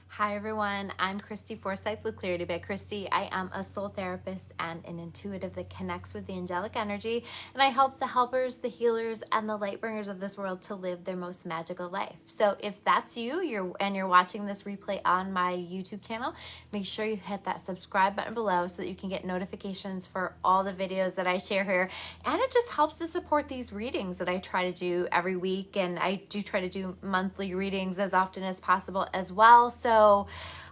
Hi everyone, I'm Christy Forsyth with Clarity by Christy. I am a soul therapist and an intuitive that connects with the angelic energy, and I help the helpers, the healers, and the light bringers of this world to live their most magical life. So if that's you, you're watching this replay on my YouTube channel, make sure you hit that subscribe button below so that you can get notifications for all the videos that I share here. And it just helps to support these readings that I try to do every week, and I do try to do monthly readings as often as possible as well. So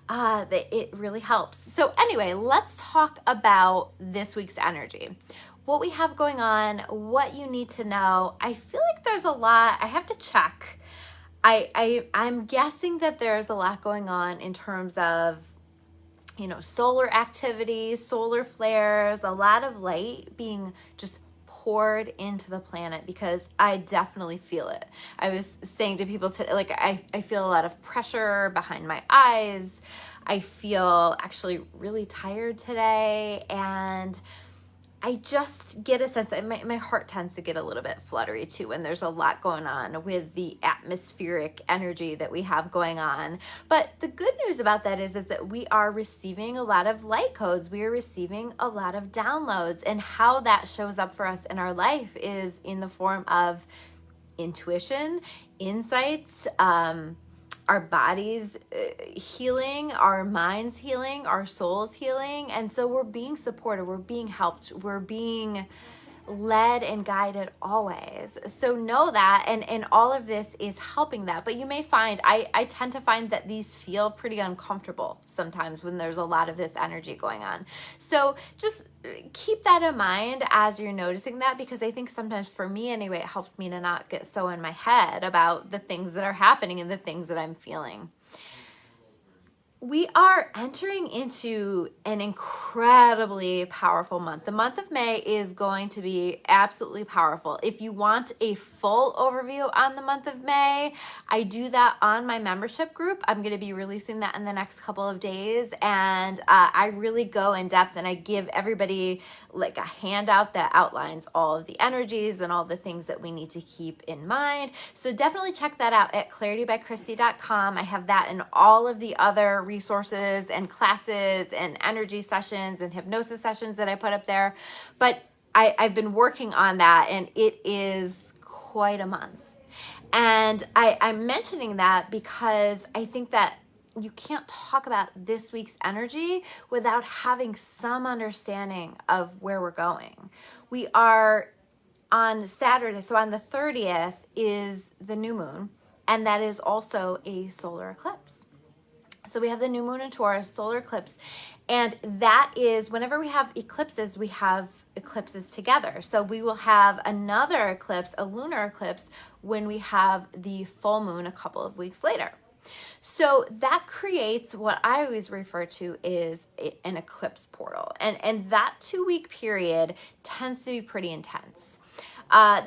it really helps. So anyway, let's talk about this week's energy. What we have going on, what you need to know. I feel like there's a lot. I have to check. I'm guessing that there's a lot going on in terms of, solar activity, solar flares, a lot of light being just poured into the planet, because I definitely feel it. I was saying to people I feel a lot of pressure behind my eyes. I feel actually really tired today, and I just get a sense that my heart tends to get a little bit fluttery too when there's a lot going on with the atmospheric energy that we have going on. But the good news about that is that we are receiving a lot of light codes. We are receiving a lot of downloads, and how that shows up for us in our life is in the form of intuition, insights, our bodies healing, our minds healing, our souls healing. And so we're being supported, we're being helped, we're being led and guided always. So know that, and all of this is helping that. But you may find, I tend to find that these feel pretty uncomfortable sometimes when there's a lot of this energy going on. So just keep that in mind as you're noticing that, because I think sometimes, for me anyway, it helps me to not get so in my head about the things that are happening and the things that I'm feeling. We are entering into an incredibly powerful month. The month of May is going to be absolutely powerful. If you want a full overview on the month of May, I do that on my membership group. I'm going to be releasing that in the next couple of days, and I really go in depth, and I give everybody like a handout that outlines all of the energies and all the things that we need to keep in mind. So definitely check that out at claritybychristy.com. I have that and all of the other resources and classes and energy sessions and hypnosis sessions that I put up there. But I've been working on that, and it is quite a month. And I'm mentioning that because I think that you can't talk about this week's energy without having some understanding of where we're going. We are on Saturday, so on the 30th is the new moon, and that is also a solar eclipse. So we have the new moon in Taurus, solar eclipse, and that is, whenever we have eclipses, we have eclipses together. So we will have another eclipse, a lunar eclipse, when we have the full moon a couple of weeks later. So that creates what I always refer to as an eclipse portal. And that 2-week period tends to be pretty intense.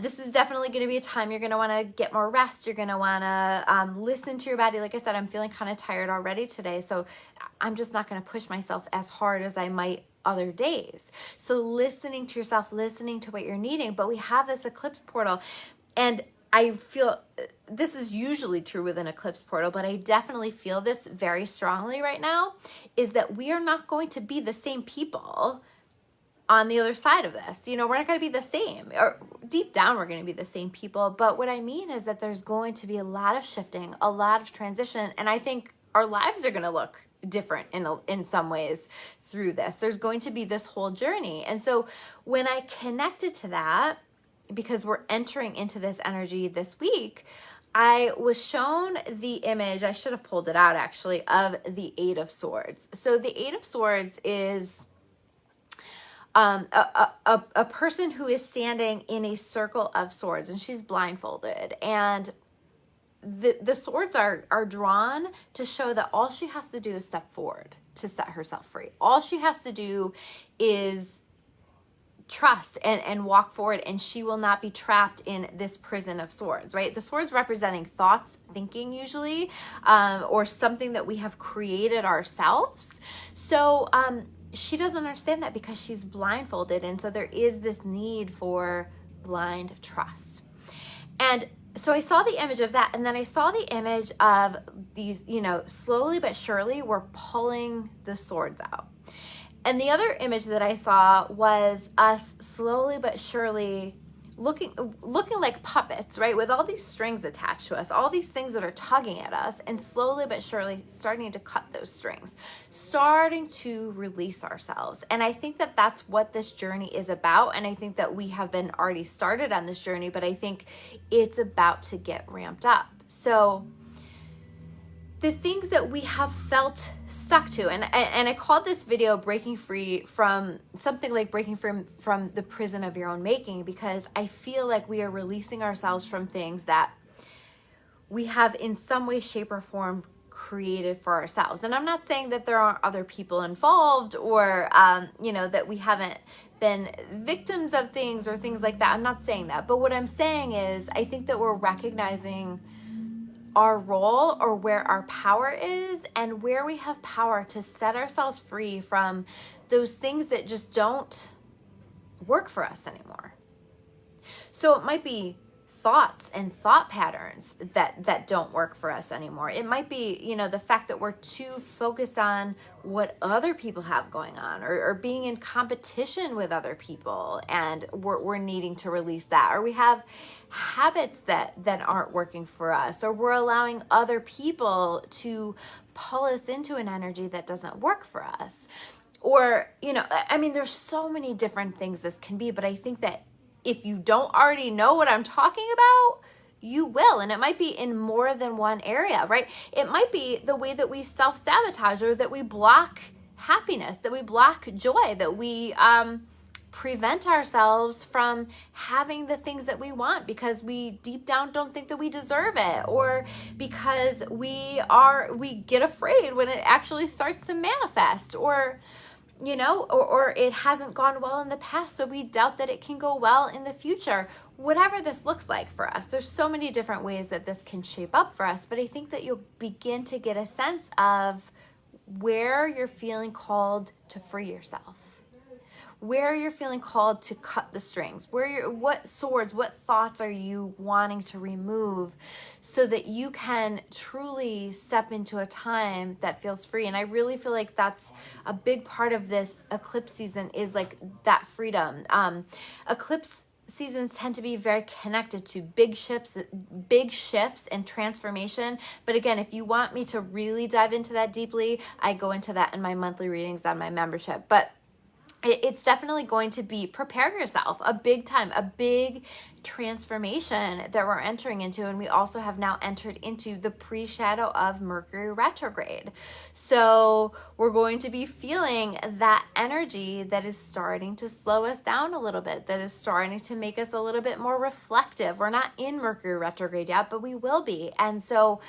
This is definitely going to be a time you're going to want to get more rest. You're going to want to listen to your body. Like I said, I'm feeling kind of tired already today, so I'm just not going to push myself as hard as I might other days. So listening to yourself, listening to what you're needing. But we have this eclipse portal, and I feel this is usually true with an eclipse portal, but I definitely feel this very strongly right now, is that we are not going to be the same people on the other side of this. We're not going to be the same, or deep down we're going to be the same people. But what I mean is that there's going to be a lot of shifting, a lot of transition, and I think our lives are going to look different in some ways through this. There's going to be this whole journey. And so when I connected to that, because we're entering into this energy this week, I was shown the image, I should have pulled it out actually, of the Eight of Swords. So the Eight of Swords is a person who is standing in a circle of swords, and she's blindfolded, and the swords are drawn to show that all she has to do is step forward to set herself free. All she has to do is trust and walk forward, and she will not be trapped in this prison of swords, right? The swords representing thoughts, thinking usually, or something that we have created ourselves. So she doesn't understand that because she's blindfolded, and so there is this need for blind trust. And so I saw the image of that, and then I saw the image of these, you know, slowly but surely we're pulling the swords out. And the other image that I saw was us slowly but surely looking like puppets, right? With all these strings attached to us, all these things that are tugging at us, and slowly but surely starting to cut those strings, starting to release ourselves. And I think that that's what this journey is about. And I think that we have been already started on this journey, but I think it's about to get ramped up. So the things that we have felt stuck to, and I called this video breaking free from something like breaking from the prison of your own making, because I feel like we are releasing ourselves from things that we have in some way, shape, or form created for ourselves. And I'm not saying that there aren't other people involved, or you know, that we haven't been victims of things or things like that. I'm not saying that. But what I'm saying is, I think that we're recognizing our role, or where our power is, and where we have power to set ourselves free from those things that just don't work for us anymore. So it might be thoughts and thought patterns that don't work for us anymore. It might be, you know, the fact that we're too focused on what other people have going on, or being in competition with other people, and we're needing to release that. Or we have habits that aren't working for us, or we're allowing other people to pull us into an energy that doesn't work for us. Or, you know, I mean, there's so many different things this can be, but I think that if you don't already know what I'm talking about, you will. And it might be in more than one area, right? It might be the way that we self-sabotage, or that we block happiness, that we block joy, that we prevent ourselves from having the things that we want because we deep down don't think that we deserve it, or because we get afraid when it actually starts to manifest, or you know, or it hasn't gone well in the past, so we doubt that it can go well in the future. Whatever this looks like for us, there's so many different ways that this can shape up for us, but I think that you'll begin to get a sense of where you're feeling called to free yourself, where you're feeling called to cut the strings, what swords, what thoughts are you wanting to remove, so that you can truly step into a time that feels free. And I really feel like that's a big part of this eclipse season, is like that freedom. Eclipse seasons tend to be very connected to big shifts and transformation. But again, if you want me to really dive into that deeply, I go into that in my monthly readings on my membership. But it's definitely going to be, prepare yourself, a big transformation that we're entering into. And we also have now entered into the pre-shadow of Mercury retrograde. So we're going to be feeling that energy that is starting to slow us down a little bit, that is starting to make us a little bit more reflective. We're not in Mercury retrograde yet, but we will be. And so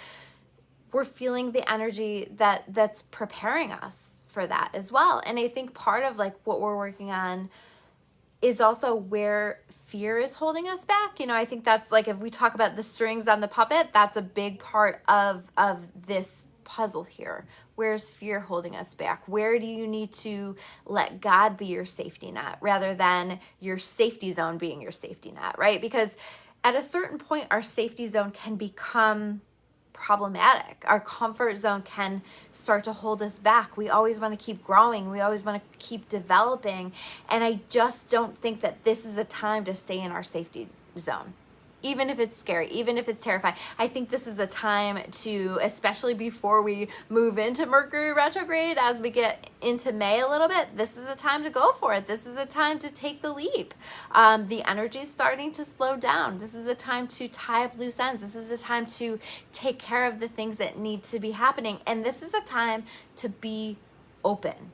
we're feeling the energy that's preparing us for that as well. And I think part of like what we're working on is also where fear is holding us back. You know, I think that's like, if we talk about the strings on the puppet, that's a big part of this puzzle here. Where's fear holding us back? Where do you need to let God be your safety net, rather than your safety zone being your safety net, right? Because at a certain point, our safety zone can become problematic. Our comfort zone can start to hold us back. We always want to keep growing. We always want to keep developing. And I just don't think that this is a time to stay in our safety zone. Even if it's scary, even if it's terrifying. I think this is a time to, especially before we move into Mercury retrograde, as we get into May a little bit, this is a time to go for it. This is a time to take the leap. The energy is starting to slow down. This is a time to tie up loose ends. This is a time to take care of the things that need to be happening. And this is a time to be open.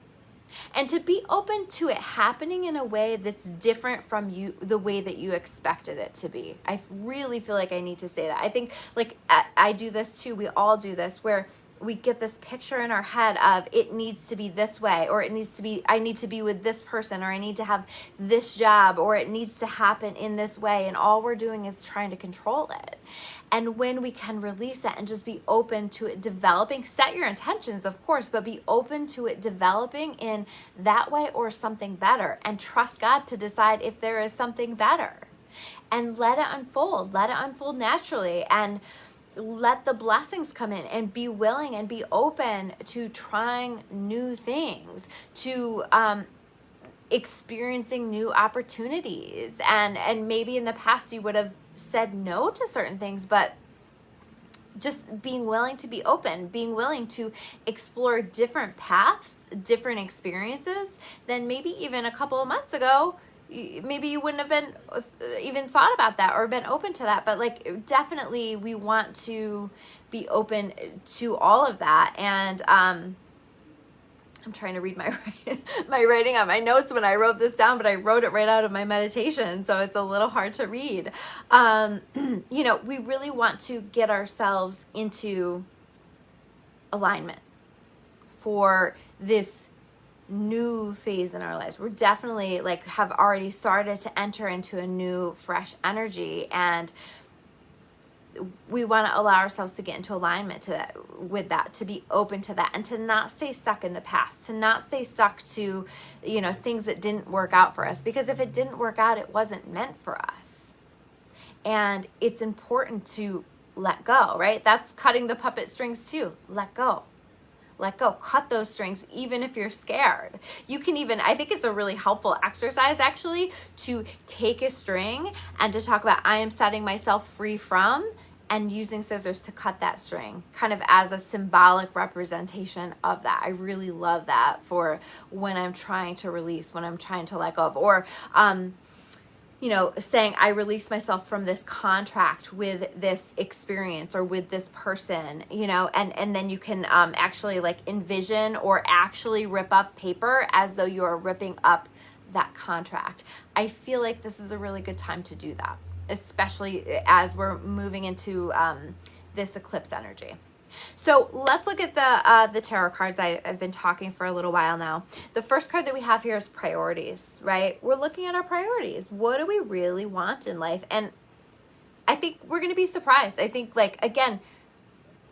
And to be open to it happening in a way that's different from you, the way that you expected it to be. I really feel like I need to say that. I think like I do this too. We all do this, where we get this picture in our head of it needs to be this way, or it needs to be, I need to be with this person, or I need to have this job, or it needs to happen in this way. And all we're doing is trying to control it. And when we can release it and just be open to it developing, set your intentions, of course, but be open to it developing in that way or something better, and trust God to decide if there is something better. and let it unfold naturally, and let the blessings come in, and be willing and be open to trying new things, to experiencing new opportunities. And maybe in the past you would have said no to certain things, but just being willing to be open, being willing to explore different paths, different experiences than maybe even a couple of months ago. Maybe you wouldn't have been even thought about that or been open to that. But like, definitely we want to be open to all of that. And I'm trying to read my writing on my notes when I wrote this down, but I wrote it right out of my meditation, so it's a little hard to read. You know, we really want to get ourselves into alignment for this new phase in our lives. We're definitely like have already started to enter into a new, fresh energy, and we want to allow ourselves to get into alignment to that, with that, to be open to that, and to not stay stuck in the past, to not stay stuck to, you know, things that didn't work out for us, because if it didn't work out, it wasn't meant for us. And it's important to let go, right? That's cutting the puppet strings too. Let go. Let go. Cut those strings, even if you're scared. You can even, I think it's a really helpful exercise actually, to take a string and to talk about, I am setting myself free from, and using scissors to cut that string, kind of as a symbolic representation of that. I really love that for when I'm trying to release, when I'm trying to let go of, or, you know, saying I release myself from this contract with this experience or with this person, you know, and then you can actually like envision or actually rip up paper as though you're ripping up that contract. I feel like this is a really good time to do that, especially as we're moving into this eclipse energy. So let's look at the tarot cards. I've been talking for a little while now. The first card that we have here is priorities, right? We're looking at our priorities. What do we really want in life? And I think we're going to be surprised. I think, like, again,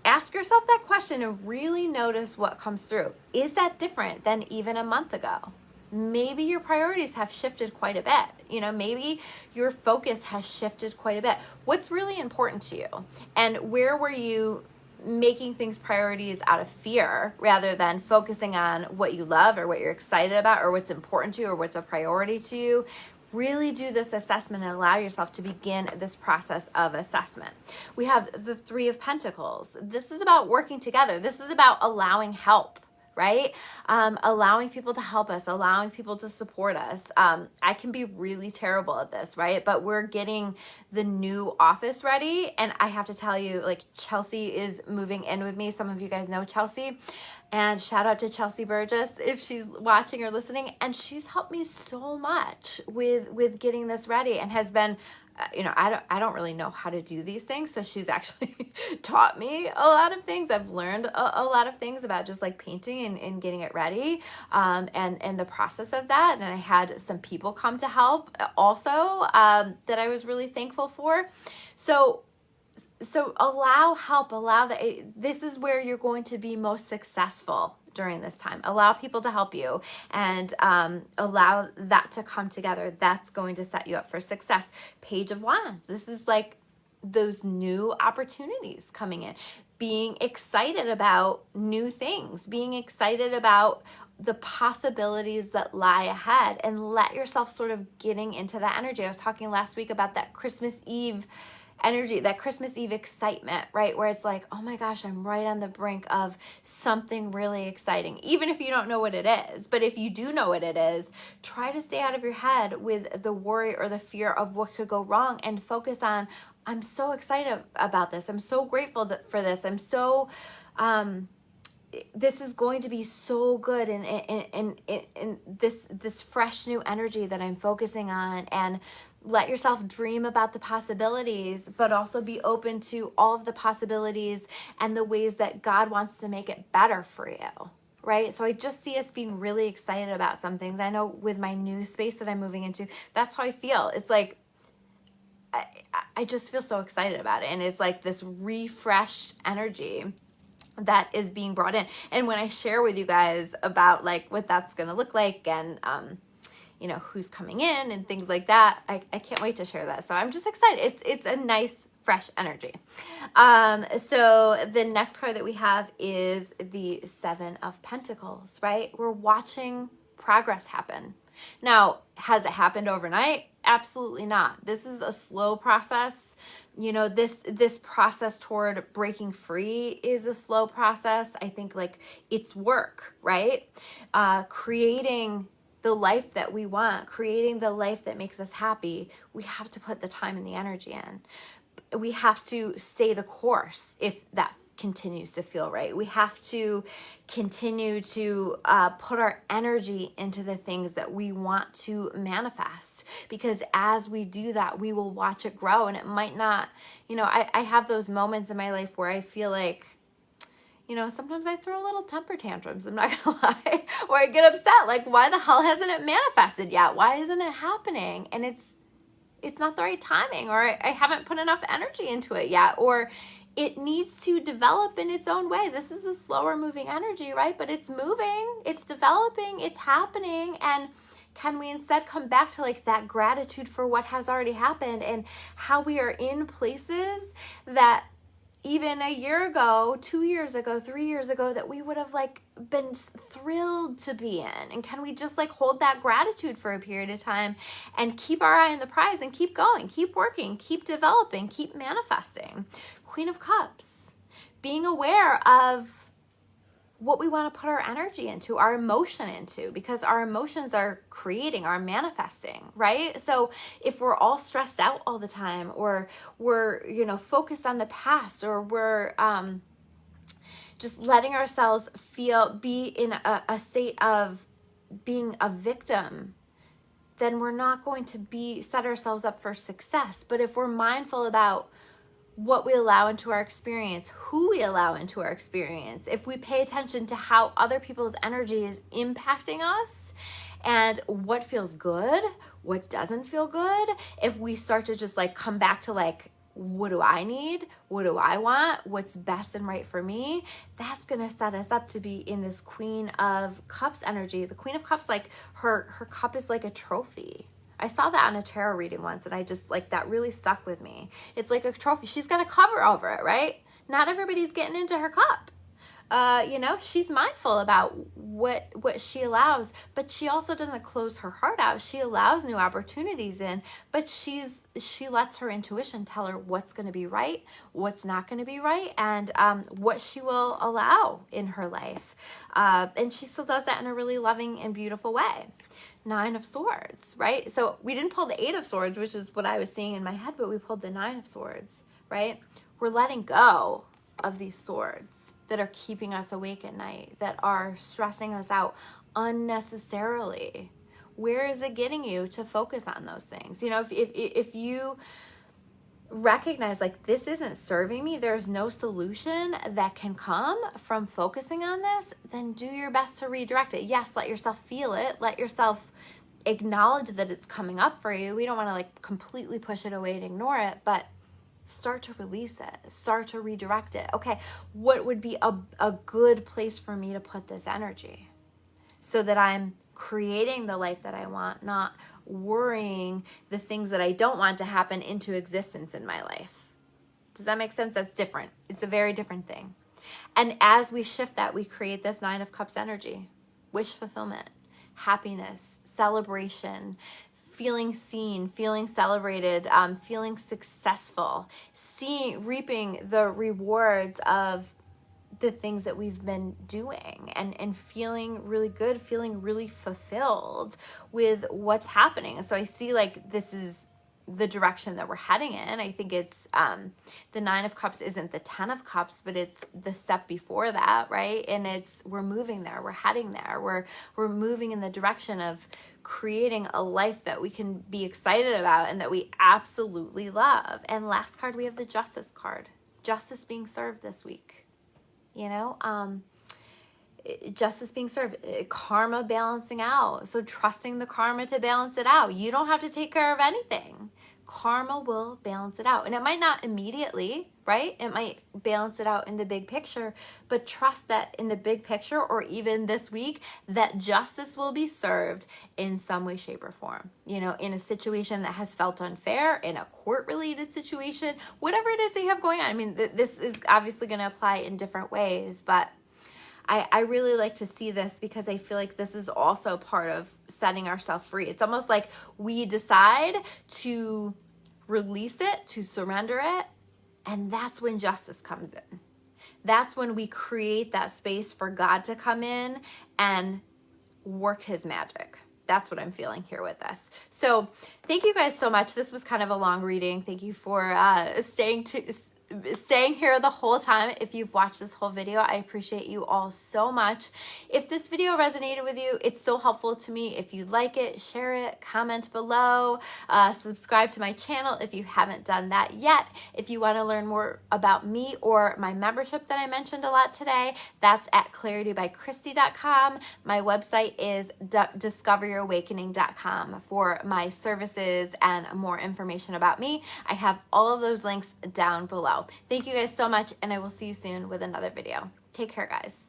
ask yourself that question and really notice what comes through. Is that different than even a month ago? Maybe your priorities have shifted quite a bit. You know, maybe your focus has shifted quite a bit. What's really important to you? And where were you making things priorities out of fear rather than focusing on what you love or what you're excited about or what's important to you or what's a priority to you? Really do this assessment and allow yourself to begin this process of assessment. We have the Three of Pentacles. This is about working together. This is about allowing help, right? Allowing people to help us, allowing people to support us. I can be really terrible at this, right? But we're getting the new office ready. And I have to tell you, like, Chelsea is moving in with me. Some of you guys know Chelsea. And shout out to Chelsea Burgess if she's watching or listening. And she's helped me so much with getting this ready, and has been, you know, I don't really know how to do these things. So she's actually taught me a lot of things. I've learned a lot of things about just like painting and getting it ready, and the process of that. And I had some people come to help also, that I was really thankful for. So allow help, allow that. This is where you're going to be most successful during this time. Allow people to help you, and allow that to come together. That's going to set you up for success. Page of Wands. This is like those new opportunities coming in. Being excited about new things. Being excited about the possibilities that lie ahead, and let yourself sort of getting into that energy. I was talking last week about that Christmas Eve energy, that Christmas Eve excitement, right? Where it's like, oh my gosh, I'm right on the brink of something really exciting, even if you don't know what it is. But if you do know what it is, try to stay out of your head with the worry or the fear of what could go wrong, and focus on, I'm so excited about this. I'm so grateful for this. I'm so, this is going to be so good in this fresh new energy that I'm focusing on. And let yourself dream about the possibilities, but also be open to all of the possibilities and the ways that God wants to make it better for you, right? So I just see us being really excited about some things. I know with my new space that I'm moving into, that's how I feel. It's like, I just feel so excited about it. And it's like this refreshed energy that is being brought in. And when I share with you guys about like what that's going to look like, and, you know, who's coming in and things like that. I can't wait to share that. So I'm just excited. It's a nice, fresh energy. So the next card that we have is the Seven of Pentacles, right? We're watching progress happen. Now, has it happened overnight? Absolutely not. This is a slow process. You know, this process toward breaking free is a slow process. I think like it's work, right? Creating the life that we want, creating the life that makes us happy, we have to put the time and the energy in. We have to stay the course if that continues to feel right. We have to continue to put our energy into the things that we want to manifest, because as we do that, we will watch it grow. And it might not, you know, I have those moments in my life where I feel like, you know, sometimes I throw little temper tantrums, I'm not gonna lie, or I get upset, like, why the hell hasn't it manifested yet? Why isn't it happening? And it's not the right timing, or I haven't put enough energy into it yet, or it needs to develop in its own way. This is a slower moving energy, right? But it's moving, it's developing, it's happening. And can we instead come back to like that gratitude for what has already happened and how we are in places that even a year ago, 2 years ago, 3 years ago, that we would have like been thrilled to be in? And can we just like hold that gratitude for a period of time and keep our eye on the prize and keep going, keep working, keep developing, keep manifesting? Queen of Cups, being aware of what we want to put our energy into, our emotion into, because our emotions are creating, are manifesting, right? So if we're all stressed out all the time, or we're, you know, focused on the past, or we're just letting ourselves be in a state of being a victim, then we're not going to set ourselves up for success. But if we're mindful about what we allow into our experience, who we allow into our experience, if we pay attention to how other people's energy is impacting us and what feels good, what doesn't feel good, if we start to just like come back to like, what do I need? What do I want? What's best and right for me? That's going to set us up to be in this Queen of Cups energy. The Queen of Cups, like her cup is like a trophy. I saw that on a tarot reading once, and I just like, that really stuck with me. It's like a trophy. She's got a cover over it, right? Not everybody's getting into her cup. You know, she's mindful about what she allows, but she also doesn't close her heart out. She allows new opportunities in, but she lets her intuition tell her what's going to be right, what's not going to be right, and what she will allow in her life. And she still does that in a really loving and beautiful way. Nine of Swords, right? So we didn't pull the Eight of Swords, which is what I was seeing in my head, but we pulled the Nine of Swords, right? We're letting go of these swords that are keeping us awake at night, that are stressing us out unnecessarily. Where is it getting you to focus on those things? You know, if you recognize like, this isn't serving me, there's no solution that can come from focusing on this, then do your best to redirect it. Yes, let yourself feel it. Let yourself acknowledge that it's coming up for you. We don't want to like completely push it away and ignore it, but start to release it, start to redirect it. Okay, what would be a good place for me to put this energy so that I'm creating the life that I want, not worrying the things that I don't want to happen into existence in my life? Does that make sense? That's different. It's a very different thing. And as we shift that, we create this Nine of Cups energy: wish fulfillment, happiness, celebration, feeling seen, feeling celebrated, feeling successful, reaping the rewards of the things that we've been doing, and feeling really good, feeling really fulfilled with what's happening. So I see like this is the direction that we're heading in. I think it's the Nine of Cups isn't the Ten of Cups, but it's the step before that, right? And we're moving there, we're heading there, we're moving in the direction of creating a life that we can be excited about and that we absolutely love. And last card, we have the Justice card. Justice being served this week. You know, justice being served, karma balancing out. So trusting the karma to balance it out. You don't have to take care of anything. Karma will balance it out. And it might not immediately, right? It might balance it out in the big picture, but trust that in the big picture, or even this week, that justice will be served in some way, shape, or form. You know, in a situation that has felt unfair, in a court-related situation, whatever it is that you have going on. I mean, this is obviously going to apply in different ways, but I really like to see this because I feel like this is also part of setting ourselves free. It's almost like we decide to release it, to surrender it, and that's when justice comes in. That's when we create that space for God to come in and work his magic. That's what I'm feeling here with this. So thank you guys so much. This was kind of a long reading. Thank you for staying here the whole time. If you've watched this whole video, I appreciate you all so much. If this video resonated with you, it's so helpful to me. If you like it, share it, comment below, subscribe to my channel if you haven't done that yet. If you want to learn more about me or my membership that I mentioned a lot today, that's at claritybychristy.com. My website is discoveryouраwakening.com for my services and more information about me. I have all of those links down below. Thank you guys so much, and I will see you soon with another video. Take care, guys.